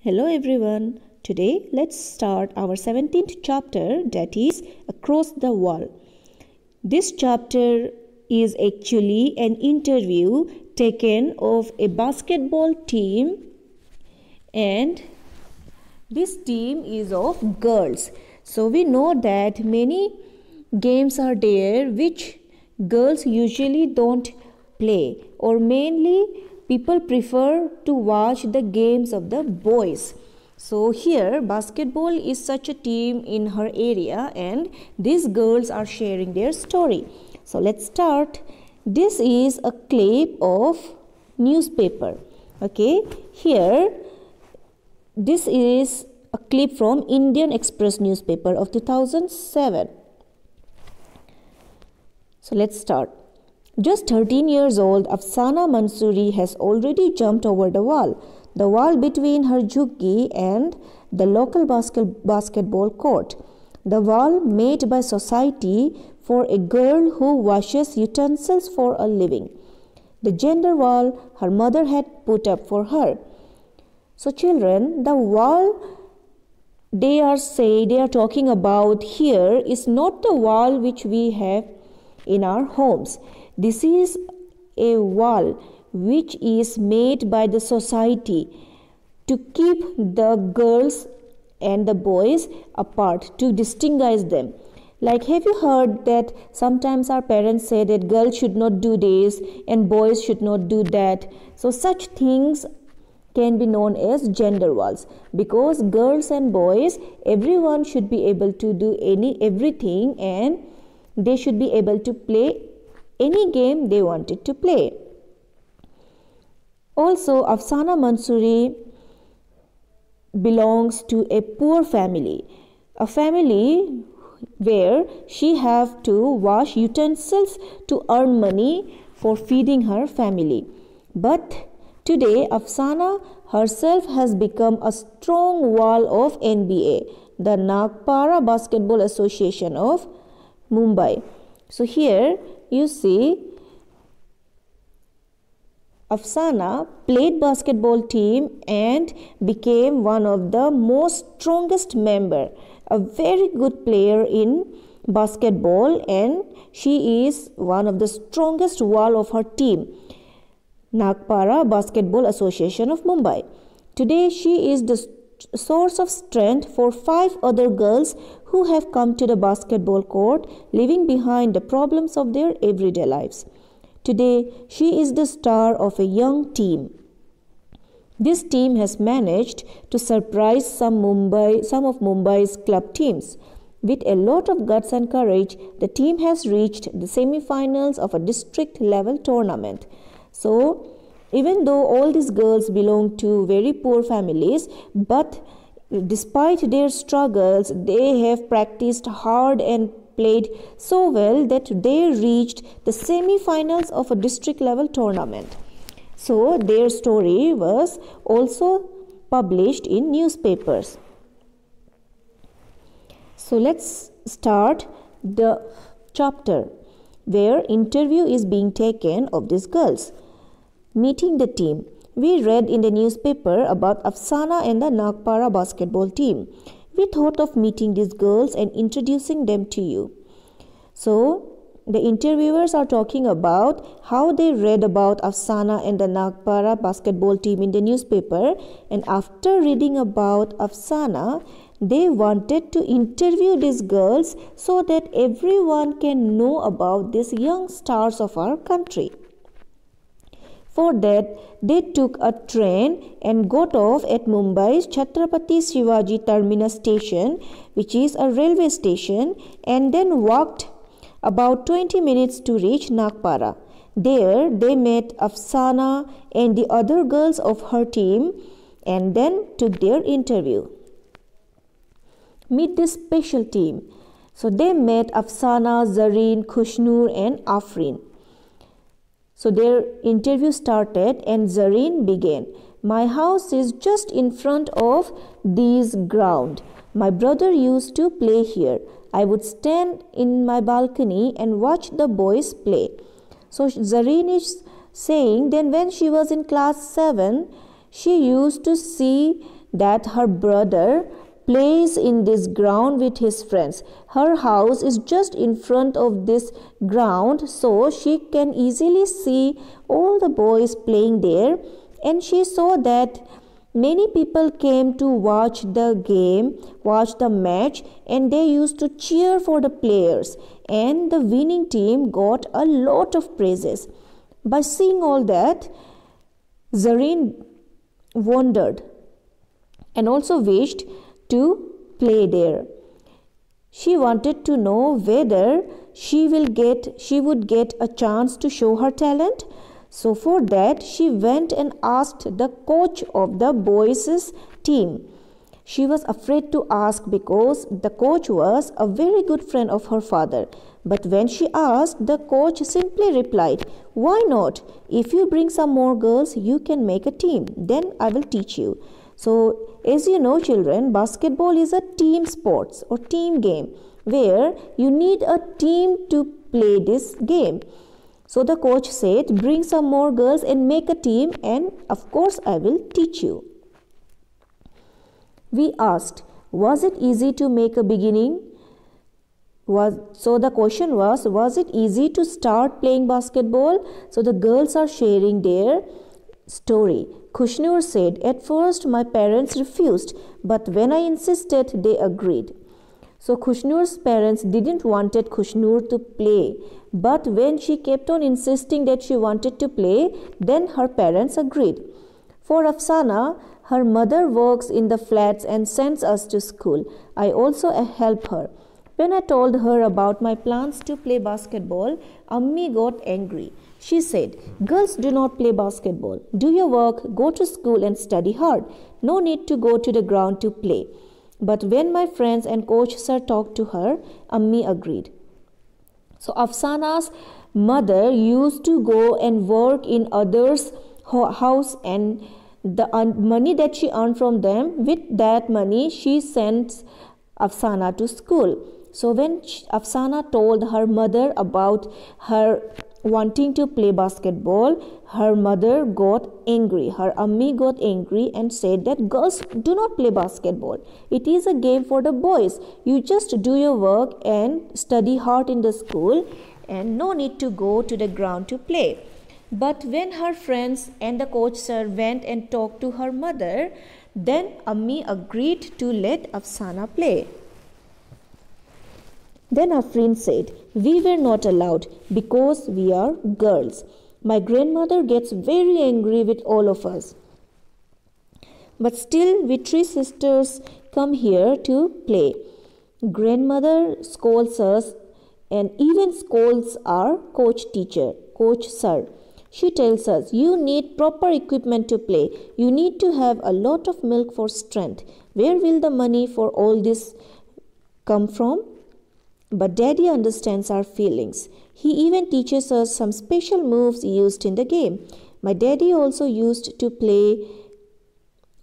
Hello everyone. Today let's start our 17th chapter, that is Across the Wall. This chapter is actually an interview taken of a basketball team, and this team is of girls. So we know that many games are there which girls usually don't play, or mainly people prefer to watch the games of the boys. So here basketball is such a team in her area, and these girls are sharing their story. So let's start. This is a clip of newspaper. Okay, here this is a clip from Indian Express newspaper of 2007. So let's start. Just 13 years old, Afsana Mansoori has already jumped over the wall between her jhuggi and the local basketball court. The wall made by society for a girl who washes utensils for a living. The gender wall her mother had put up for her. So children, the wall they are talking about here is not the wall which we have in our homes. This is a wall which is made by the society to keep the girls and the boys apart, to distinguish them. Like, have you heard that sometimes our parents say that girls should not do this and boys should not do that? So such things can be known as gender walls, because girls and boys, everyone should be able to do everything, and they should be able to play any game they wanted to play. Also, Afsana Mansoori belongs to a poor family, a family where she have to wash utensils to earn money for feeding her family. But today, Afsana herself has become a strong wall of NBA, the Nagpara Basketball Association of Mumbai. So here you see Afsana played basketball team and became one of the most strongest member, a very good player in basketball, and she is one of the strongest wall of her team, Nagpara Basketball Association of Mumbai. Today she is the source of strength for 5 other girls who have come to the basketball court, leaving behind the problems of their everyday lives. Today she is the star of a young team. This team has managed to surprise some of Mumbai's club teams. With a lot of guts and courage, the team has reached the semi-finals of a district level tournament. So, even though all these girls belong to very poor families, but despite their struggles, they have practiced hard and played so well that they reached the semi-finals of a district level tournament. So, their story was also published in newspapers. So, let's start the chapter where interview is being taken of these girls. Meeting the team. We read in the newspaper about Afsana and the Nagpara basketball team. We thought of meeting these girls and introducing them to you. So, the interviewers are talking about how they read about Afsana and the Nagpara basketball team in the newspaper, and after reading about Afsana, they wanted to interview these girls so that everyone can know about these young stars of our country. For that, they took a train and got off at Mumbai's Chhatrapati Shivaji Terminus station, which is a railway station, and then walked about 20 minutes to reach Nagpara. There, they met Afsana and the other girls of her team and then took their interview. Meet this special team. So they met Afsana, Zareen, Khushnur and Afrin. So their interview started and Zareen began. My house is just in front of this ground. My brother used to play here. I would stand in my balcony and watch the boys play. So Zareen is saying then when she was in class 7, she used to see that her brother plays in this ground with his friends. Her house is just in front of this ground, so she can easily see all the boys playing there, and she saw that many people came to watch the game, watch the match, and they used to cheer for the players, and the winning team got a lot of praises. By seeing all that, Zareen wondered and also wished to play there. She wanted to know whether she would get a chance to show her talent. So for that, she went and asked the coach of the boys' team. She was afraid to ask because the coach was a very good friend of her father. But when she asked, the coach simply replied, "Why not? If you bring some more girls, you can make a team. Then I will teach you." So, as you know, children, basketball is a team sports or team game where you need a team to play this game. So the coach said, "Bring some more girls and make a team, and of course I will teach you." We asked, was it easy to make a beginning? So the question was it easy to start playing basketball? So the girls are sharing their story. Kushnur said, "At first my parents refused, but when I insisted, they agreed." So Kushnur's parents didn't wanted Kushnur to play, but when she kept on insisting that she wanted to play, then her parents agreed. For Afsana, her mother works in the flats and sends us to school. I also help her. When I told her about my plans to play basketball, Ammi got angry. She said, "Girls do not play basketball. Do your work, go to school and study hard. No need to go to the ground to play." But when my friends and coach sir talked to her, Ammi agreed. So Afsana's mother used to go and work in others' house, and the money that she earned from them, with that money she sends Afsana to school. So when Afsana told her mother about her wanting to play basketball, her mother got angry. Her Ammi got angry and said that girls do not play basketball. It is a game for the boys. You just do your work and study hard in the school, and no need to go to the ground to play. But when her friends and the coach sir went and talked to her mother, then Ammi agreed to let Afsana play. Then Afreen said, "We were not allowed because we are girls. My grandmother gets very angry with all of us. But still, we three sisters come here to play. Grandmother scolds us and even scolds our coach sir. She tells us, you need proper equipment to play. You need to have a lot of milk for strength. Where will the money for all this come from? But Daddy understands our feelings. He even teaches us some special moves used in the game. My daddy also used to play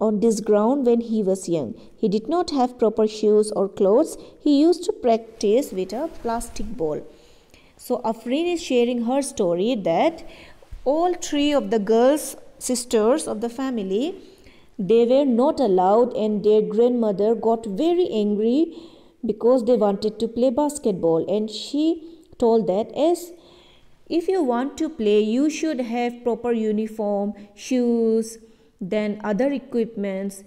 on this ground when he was young. He did not have proper shoes or clothes. He used to practice with a plastic ball." So Afreen is sharing her story that all three of the girls, sisters of the family, they were not allowed, and their grandmother got very angry because they wanted to play basketball, and she told that as if you want to play, you should have proper uniform, shoes, then other equipments,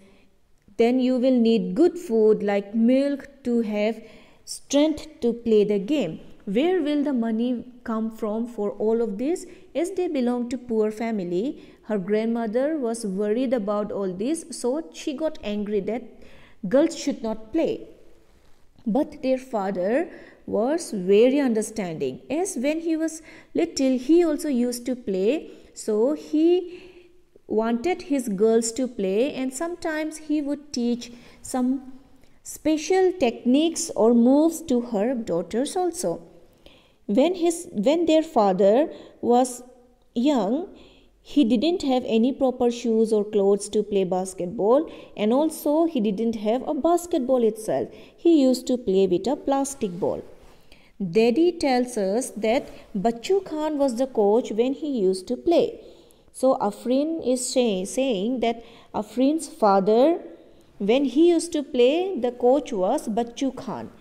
then you will need good food like milk to have strength to play the game. Where will the money come from for all of this? As they belong to poor family, her grandmother was worried about all this, so she got angry that girls should not play. But their father was very understanding. As when he was little, he also used to play. So he wanted his girls to play, and sometimes he would teach some special techniques or moves to her daughters also. When their father was young, he didn't have any proper shoes or clothes to play basketball, and also he didn't have a basketball itself. He used to play with a plastic ball. Daddy tells us that Bachu Khan was the coach when he used to play. So Afreen is saying that Afreen's father When he used to play, the coach was Bachchu Khan.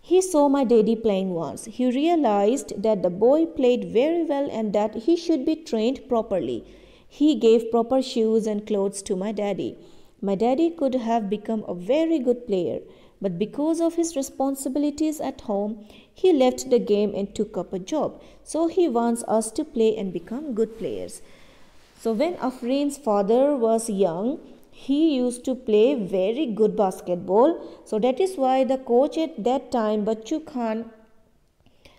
He saw my daddy playing once. He realized that the boy played very well and that he should be trained properly. He gave proper shoes and clothes to my daddy. My daddy could have become a very good player, but because of his responsibilities at home, he left the game and took up a job. So he wants us to play and become good players. So when Afreen's father was young, he used to play very good basketball. So that is why the coach at that time, Bachchu Khan,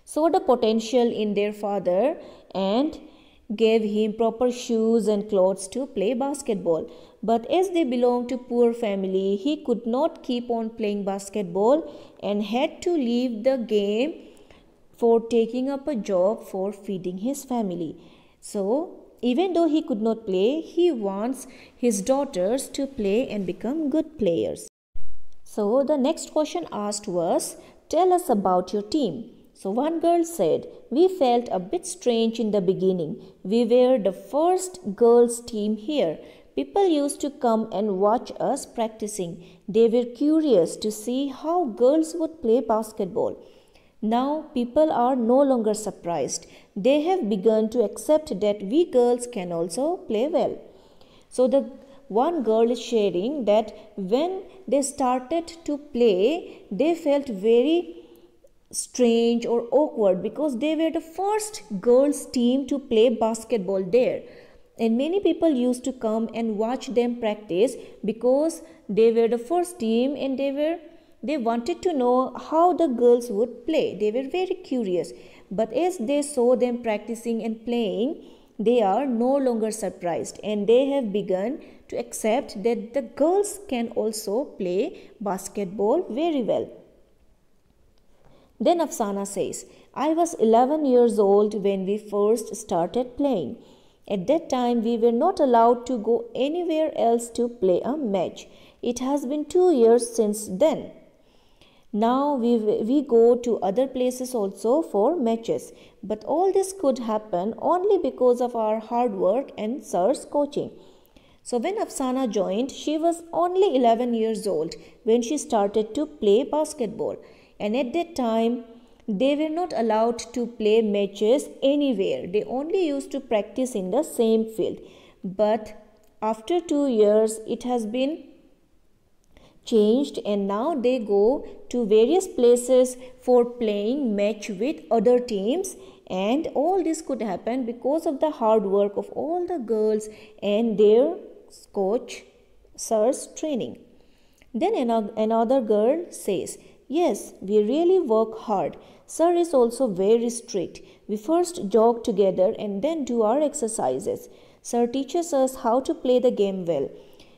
saw the potential in their father and gave him proper shoes and clothes to play basketball. But as they belonged to poor family, he could not keep on playing basketball and had to leave the game for taking up a job for feeding his family. So even though he could not play, he wants his daughters to play and become good players. So the next question asked was, tell us about your team. So one girl said, we felt a bit strange in the beginning. We were the first girls team here. People used to come and watch us practicing. They were curious to see how girls would play basketball. Now people are no longer surprised. They have begun to accept that we girls can also play well. So the one girl is sharing that when they started to play, they felt very strange or awkward because they were the first girls team to play basketball there. And many people used to come and watch them practice because they were the first team and they wanted to know how the girls would play. They were very curious. But as they saw them practicing and playing, they are no longer surprised and they have begun to accept that the girls can also play basketball very well. Then Afsana says, I was 11 years old when we first started playing. At that time, we were not allowed to go anywhere else to play a match. It has been 2 years since then. Now we go to other places also for matches. But all this could happen only because of our hard work and sir's coaching. So when Afsana joined, she was only 11 years old when she started to play basketball. And at that time, they were not allowed to play matches anywhere. They only used to practice in the same field. But after 2 years, it has been changed and now they go to various places for playing match with other teams, and all this could happen because of the hard work of all the girls and their coach sir's training. Then another girl says, yes, we really work hard. Sir is also very strict. We first jog together and then do our exercises. Sir teaches us how to play the game well.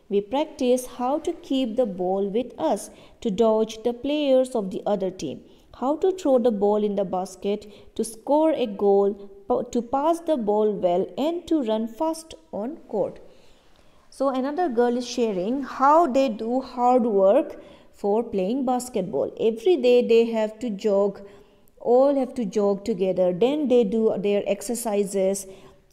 We practice how to keep the ball with us, to dodge the players of the other team, how to throw the ball in the basket, to score a goal, to pass the ball well, and to run fast on court. So another girl is sharing how they do hard work for playing basketball. Every day they have to jog, all have to jog together. Then they do their exercises,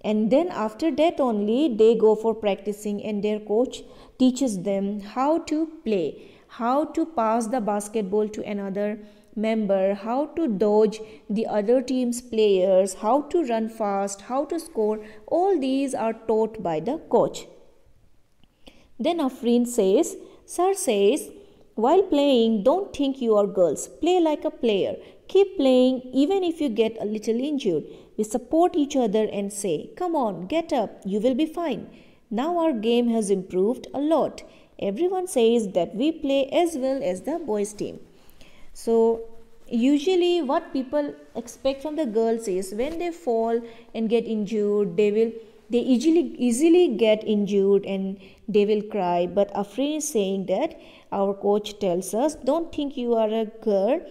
and then after that only they go for practicing, and their coach teaches them how to play, how to pass the basketball to another member, how to dodge the other team's players, how to run fast, how to score. All these are taught by the coach. Then Afreen says, Sir says, while playing, don't think you are girls. Play like a player. Keep playing even if you get a little injured. We support each other and say, come on, get up, you will be fine. Now our game has improved a lot. Everyone says that we play as well as the boys team. So usually what people expect from the girls is when they fall and get injured, they easily get injured and they will cry. But Afreen is saying that our coach tells us, don't think you are a girl.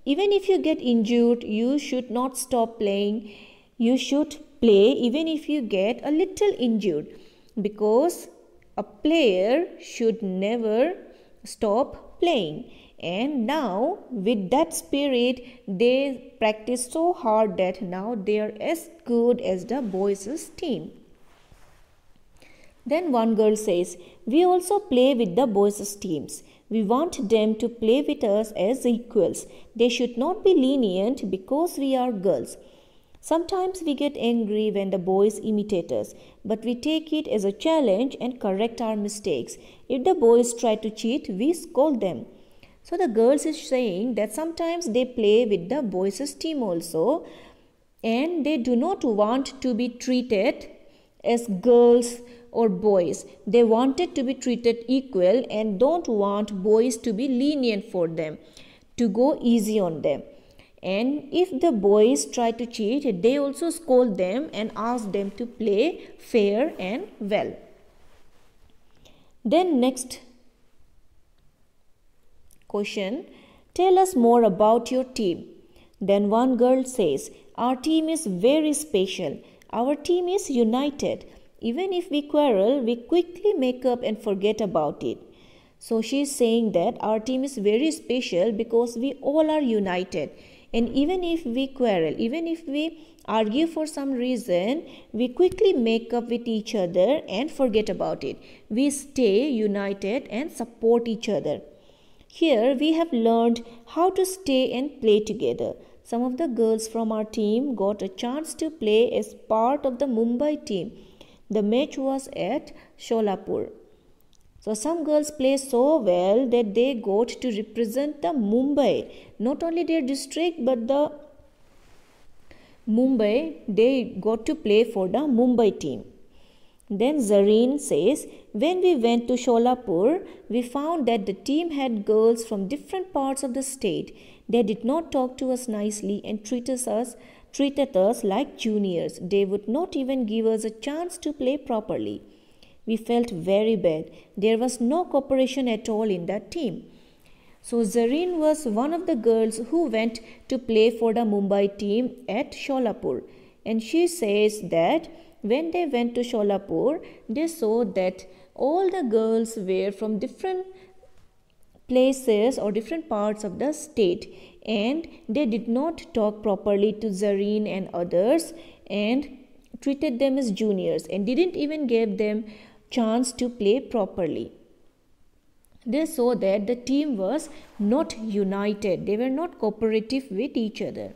Even if you get injured, you should not stop playing. You should play even if you get a little injured, because a player should never stop playing. And now with that spirit, they practice so hard that now they are as good as the boys' team. Then one girl says, "We also play with the boys' teams. We want them to play with us as equals. They should not be lenient because we are girls. Sometimes we get angry when the boys imitate us, but we take it as a challenge and correct our mistakes. If the boys try to cheat, we scold them." So the girls is saying that sometimes they play with the boys' team also, and they do not want to be treated as girls or boys. They wanted to be treated equal and don't want boys to be lenient for them, to go easy on them. And if the boys try to cheat, they also scold them and ask them to play fair and well. Then next question, tell us more about your team. Then one girl says, our team is very special. Our team is united. Even if we quarrel, we quickly make up and forget about it. So she is saying that our team is very special because we all are united. And even if we quarrel, even if we argue for some reason, we quickly make up with each other and forget about it. We stay united and support each other. Here we have learned how to stay and play together. Some of the girls from our team got a chance to play as part of the Mumbai team. The match was at Sholapur. So some girls play so well that they got to represent the Mumbai, not only their district but the Mumbai, they got to play for the Mumbai team. Then Zareen says, when we went to Sholapur, we found that the team had girls from different parts of the state. They did not talk to us nicely and treated us like juniors. They would not even give us a chance to play properly. We felt very bad. There was no cooperation at all in that team. So Zareen was one of the girls who went to play for the Mumbai team at Sholapur. And she says that when they went to Sholapur, they saw that all the girls were from different places or different parts of the state, and they did not talk properly to Zareen and others and treated them as juniors and didn't even give them chance to play properly. They saw that the team was not united. They were not cooperative with each other.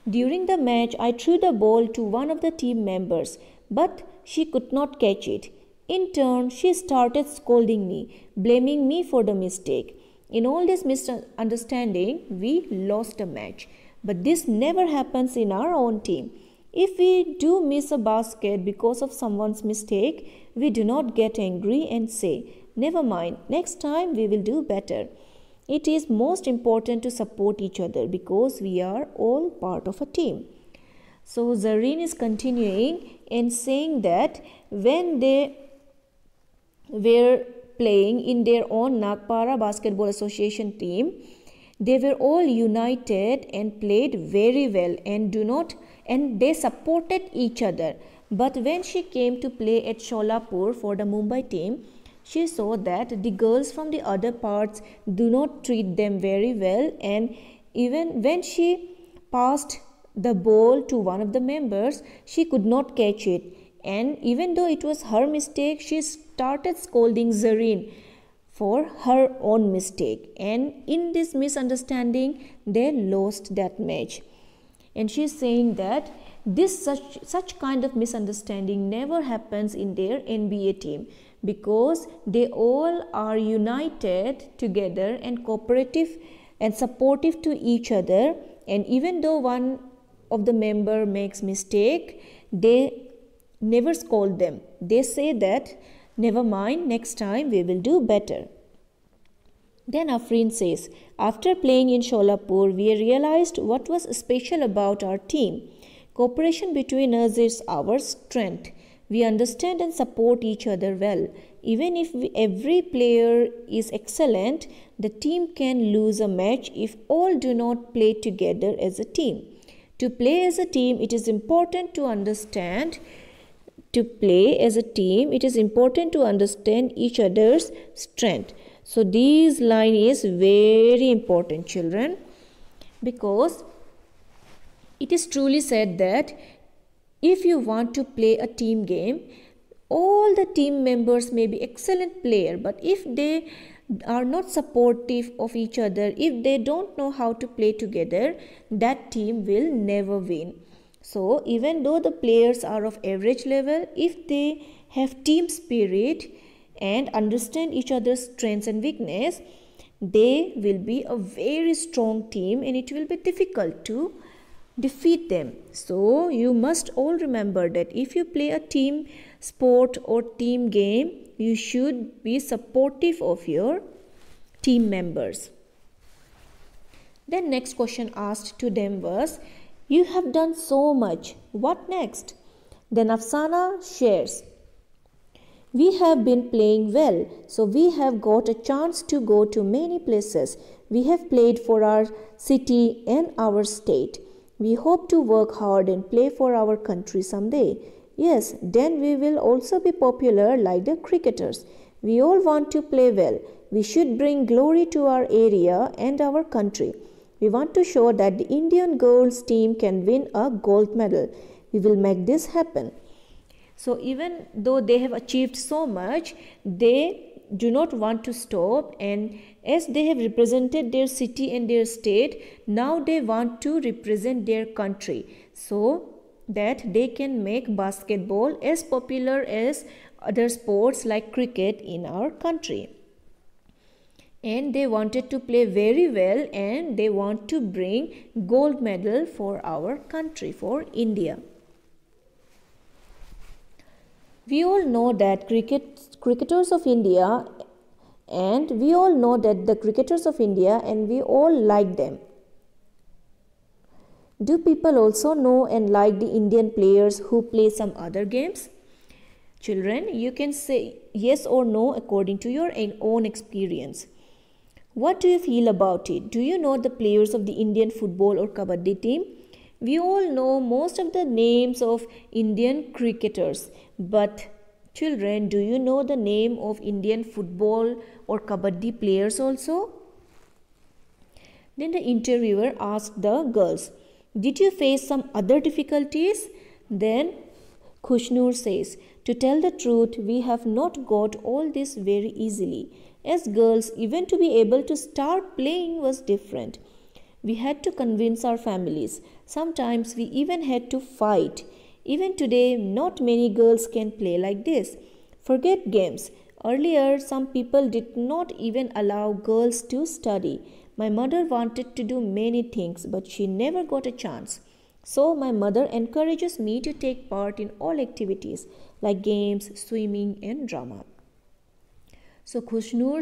During the match, I threw the ball to one of the team members, but she could not catch it. In turn, she started scolding me, blaming me for the mistake. In all this misunderstanding, we lost the match. But this never happens in our own team. If we do miss a basket because of someone's mistake, we do not get angry and say, never mind, next time we will do better. It is most important to support each other because we are all part of a team. So Zareen is continuing and saying that when they were playing in their own Nagpara Basketball Association team, they were all united and played very well and they supported each other. But when she came to play at Sholapur for the Mumbai team, she saw that the girls from the other parts do not treat them very well, and even when she passed the ball to one of the members, she could not catch it. And even though it was her mistake, she started scolding Zareen for her own mistake. And in this misunderstanding, they lost that match. And she is saying that such kind of misunderstanding never happens in their NBA team, because they all are united together and cooperative and supportive to each other. And even though one of the member makes mistake, they never scold them. They say that never mind, next time we will do better. Then Afreen says, after playing in Sholapur, we realized what was special about our team. Cooperation between us is our strength. We understand and support each other well. Even if every player is excellent, the team can lose a match if all do not play together as a team. To play as a team, it is important to understand. To play as a team, it is important to understand each other's strength. So this line is very important, children, because it is truly said that if you want to play a team game, All the team members may be excellent player, but if they are not supportive of each other, if they don't know how to play together, that team will never win. So even though the players are of average level, if they have team spirit and understand each other's strengths and weakness, they will be a very strong team and it will be difficult to defeat them. So you must all remember that if you play a team sport or team game, you should be supportive of your team members. Then next question asked to them was, you have done so much, what next? Then Afsana shares, we have been playing well, so we have got a chance to go to many places. We have played for our city and our state. We hope to work hard and play for our country someday. Yes, then we will also be popular like the cricketers. We all want to play well. We should bring glory to our area and our country. We want to show that the Indian girls team can win a gold medal. We will make this happen. So even though they have achieved so much, they do not want to stop, and as they have represented their city and their state, now they want to represent their country so that they can make basketball as popular as other sports like cricket in our country. And they wanted to play very well and they want to bring gold medal for our country, for India. We all know that cricketers of India and we all like them. Do people also know and like the Indian players who play some other games? Children, you can say yes or no according to your own experience. What do you feel about it? Do you know the players of the Indian football or kabaddi team? We all know most of the names of Indian cricketers, but children, do you know the name of Indian football or kabaddi players also? Then the interviewer asked the girls, did you face some other difficulties? Then Khushnur says, to tell the truth, we have not got all this very easily. As girls, even to be able to start playing was different. We had to convince our families. Sometimes we even had to fight. Even today, not many girls can play like this. Forget games. Earlier, some people did not even allow girls to study. My mother wanted to do many things, but she never got a chance. So my mother encourages me to take part in all activities like games, swimming and drama. So Khushnur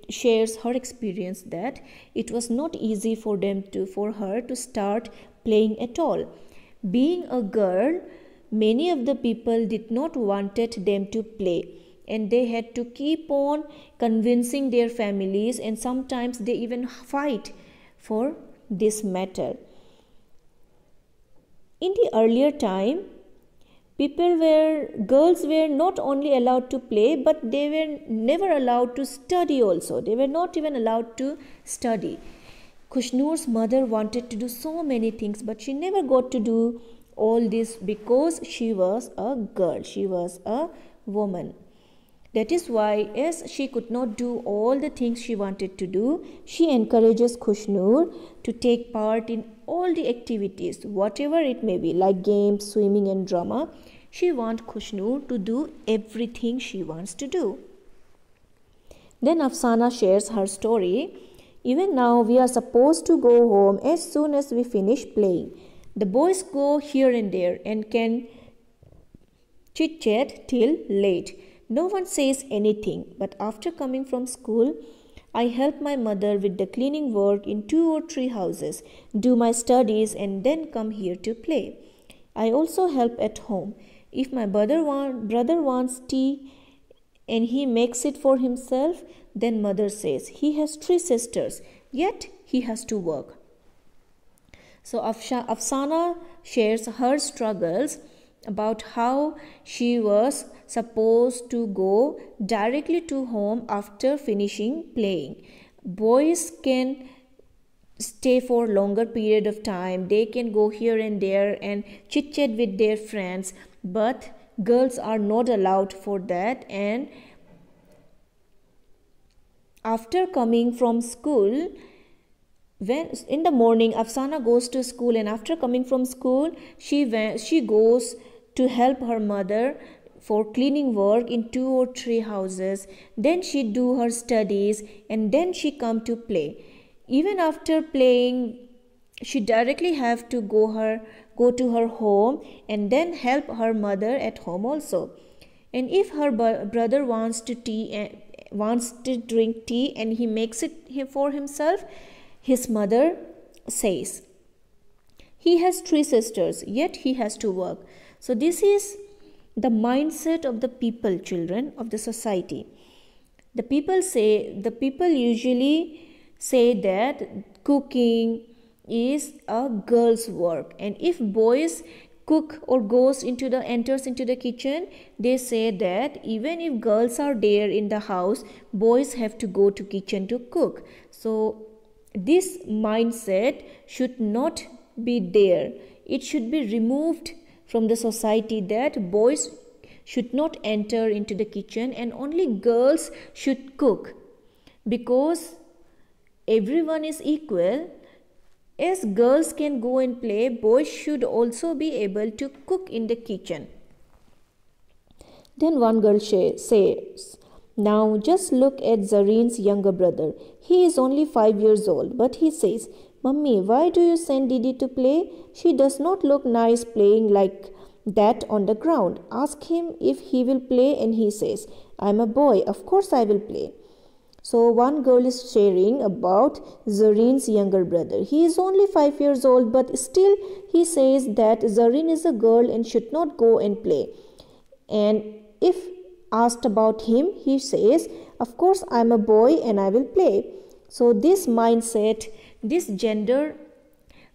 shares her experience that it was not easy for her to start playing at all. Being a girl, many of the people did not wanted them to play, and they had to keep on convincing their families, and sometimes they even fight for this matter. In the earlier time, girls were not only allowed to play, but they were never allowed to study also. They were not even allowed to study. Khushnur's mother wanted to do so many things, but she never got to do all this because she was a girl, she was a woman. That is why, as she could not do all the things she wanted to do, she encourages Khushnur to take part in all the activities, whatever it may be, like games, swimming and drama. She wants Khushnur to do everything she wants to do. Then Afsana shares her story. Even now, we are supposed to go home as soon as we finish playing. The boys go here and there and can chit-chat till late. No one says anything, but after coming from school, I help my mother with the cleaning work in 2 or 3 houses, do my studies and then come here to play. I also help at home. If my brother wants tea and he makes it for himself, then mother says he has 3 sisters, yet he has to work. So Afsana shares her struggles about how she was supposed to go directly to home after finishing playing. Boys can stay for longer period of time. They can go here and there and chit chat with their friends, but girls are not allowed for that. And after coming from school, when in the morning Afsana goes to school, and after coming from school she goes to help her mother for cleaning work in 2 or 3 houses. Then she do her studies, and then she come to play. Even after playing, she directly have to go to her home and then help her mother at home also. And if her brother wants to drink tea and he makes it for himself, his mother says, he has 3 sisters, yet he has to work. So this is the mindset of the people, children, of the society. The people usually say that cooking is a girl's work, and if boys cook or enters into the kitchen, they say that even if girls are there in the house, boys have to go to kitchen to cook. So this mindset should not be there. It should be removed from the society, that boys should not enter into the kitchen and only girls should cook, because everyone is equal. As girls can go and play, boys should also be able to cook in the kitchen. Then one girl says, now just look at Zareen's younger brother. He is only 5 years old, but he says, Mummy, why do you send Didi to play? She does not look nice playing like that on the ground. Ask him if he will play, and he says, I'm a boy, of course I will play. So one girl is sharing about Zareen's younger brother. He is only 5 years old, but still he says that Zareen is a girl and should not go and play. And if asked about him, he says, of course I am a boy and I will play. So this mindset, this gender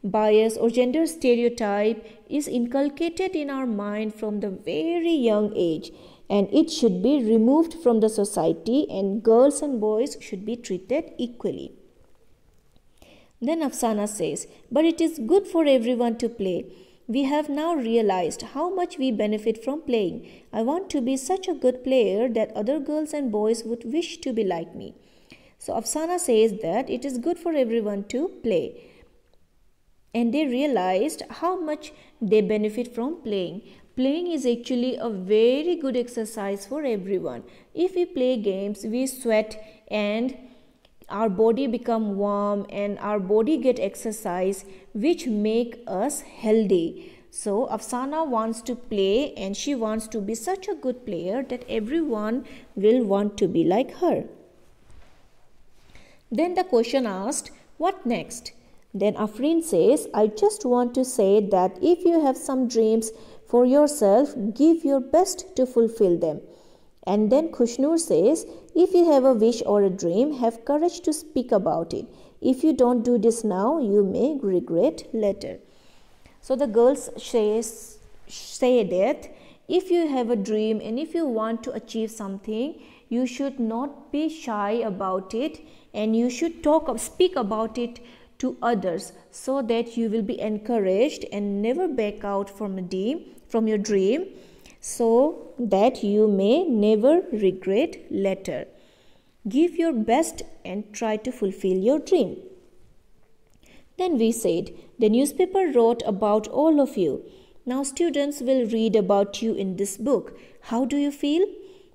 bias or gender stereotype is inculcated in our mind from the very young age, and it should be removed from the society, and girls and boys should be treated equally. Then Afsana says, but it is good for everyone to play. We have now realized how much we benefit from playing. I want to be such a good player that other girls and boys would wish to be like me. So Afsana says that it is good for everyone to play, and they realized how much they benefit from playing. Playing is actually a very good exercise for everyone. If we play games, we sweat and our body become warm and our body get exercise, which make us healthy. So Afsana wants to play, and she wants to be such a good player that everyone will want to be like her. Then the question asked, what next? Then Afreen says, I just want to say that if you have some dreams for yourself, give your best to fulfill them. And then Khushnur says, if you have a wish or a dream, have courage to speak about it. If you don't do this now, you may regret later. So the girls say that if you have a dream and if you want to achieve something, you should not be shy about it, and you should speak about it to others, so that you will be encouraged and never back out from your dream, so that you may never regret later. Give your best and try to fulfill your dream. Then we said, the newspaper wrote about all of you. Now students will read about you in this book. How do you feel?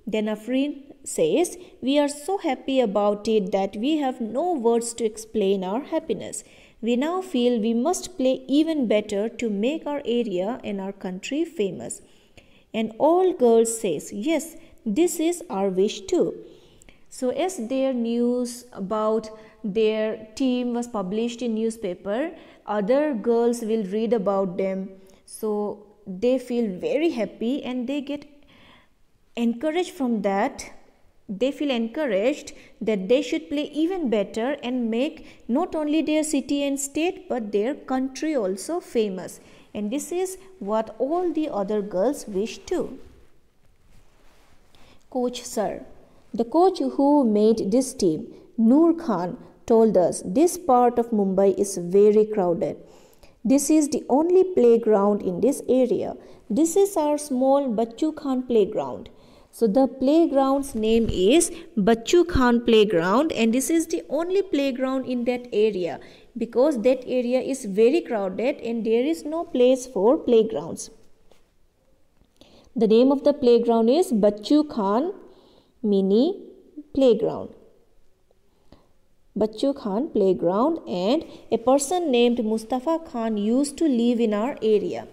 Then Afreen says, we are so happy about it that we have no words to explain our happiness. We now feel we must play even better to make our area and our country famous. And all girls says, yes, this is our wish too. So as their news about their team was published in newspaper, other girls will read about them. So they feel very happy and they get encouraged from that. They feel encouraged that they should play even better and make not only their city and state but their country also famous. And this is what all the other girls wish too. Coach Sir. The coach who made this team, Noor Khan, told us this part of Mumbai is very crowded. This is the only playground in this area. This is our small Bachchu Khan playground. So the playground's name is Bachchu Khan playground, and this is the only playground in that area because that area is very crowded and there is no place for playgrounds. The name of the playground is Bachchu Khan Mini Playground. Bachchu Khan playground, and a person named Mustafa Khan used to live in our area.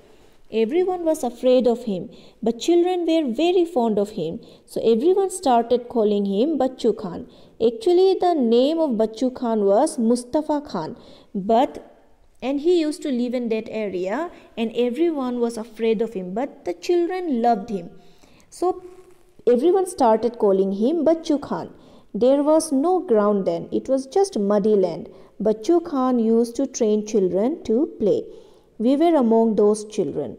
Everyone was afraid of him, but children were very fond of him. So everyone started calling him Bachchu Khan. Actually, the name of Bachchu Khan was Mustafa Khan, and he used to live in that area and everyone was afraid of him, but the children loved him. So everyone started calling him Bachchu Khan. There was no ground then, it was just muddy land. Bachchu Khan used to train children to play. We were among those children.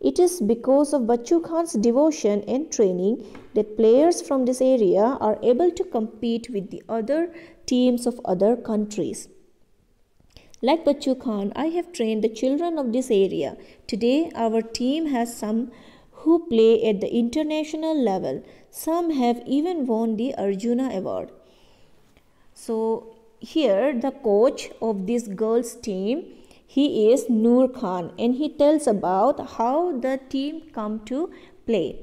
It is because of Bachchu Khan's devotion and training that players from this area are able to compete with the other teams of other countries. Like Bachchu Khan, I have trained the children of this area. Today, our team has some who play at the international level. Some have even won the Arjuna Award. So here the coach of this girls team, he is Noor Khan, and he tells about how the team come to play.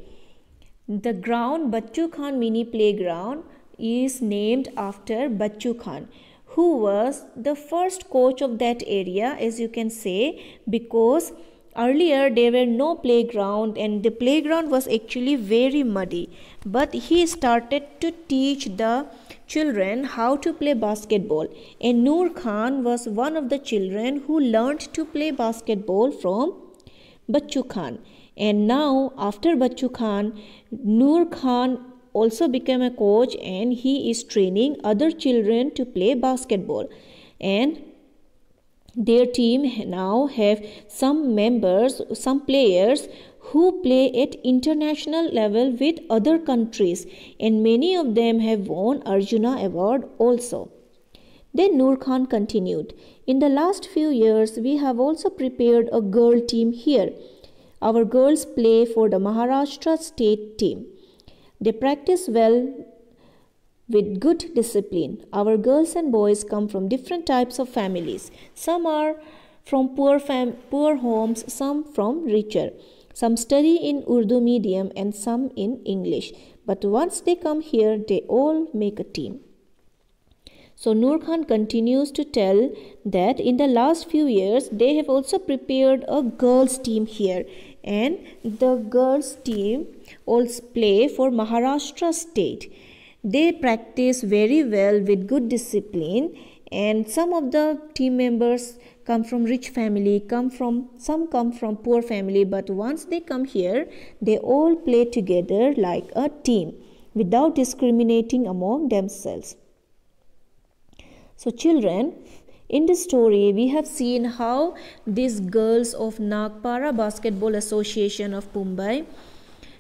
The ground Bachchu Khan Mini Playground is named after Bachchu Khan, who was the first coach of that area, as you can say, because earlier there were no playground and the playground was actually very muddy, but he started to teach the children how to play basketball, and Noor Khan was one of the children who learned to play basketball from Bachchu Khan. And now after Bachchu Khan, Noor Khan also became a coach and he is training other children to play basketball, and their team now have some members, some players who play at international level with other countries, and many of them have won Arjuna Award also. Then Noor Khan continued, in the last few years we have also prepared a girl team here. Our girls play for the Maharashtra state team. They practice well with good discipline. Our girls and boys come from different types of families. Some are from poor homes, some from richer. Some study in Urdu medium and some in English. But once they come here, they all make a team. So Noor Khan continues to tell that in the last few years, they have also prepared a girls team here. And the girls team also play for Maharashtra state. They practice very well with good discipline, and some of the team members come from rich family, some come from poor family, but once they come here, they all play together like a team without discriminating among themselves. So children, in this story, we have seen how these girls of Nagpara Basketball Association of Mumbai,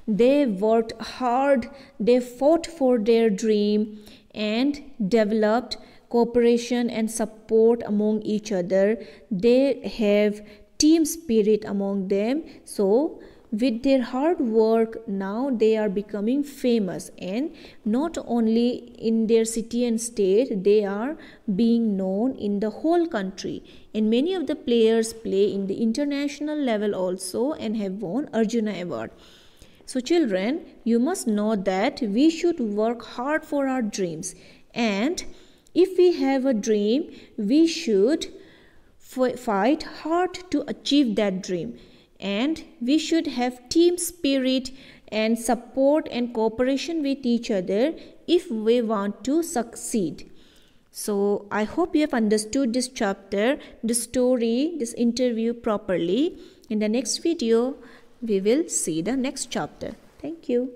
they worked hard, they fought for their dream and developed cooperation and support among each other. They have team spirit among them. So with their hard work, now they are becoming famous, and not only in their city and state, they are being known in the whole country, and many of the players play in the international level also and have won Arjuna Award. So children, you must know that we should work hard for our dreams, and if we have a dream, we should fight hard to achieve that dream, and we should have team spirit and support and cooperation with each other if we want to succeed. So I hope you have understood this chapter, this story, this interview properly. In the next video, we will see the next chapter. Thank you.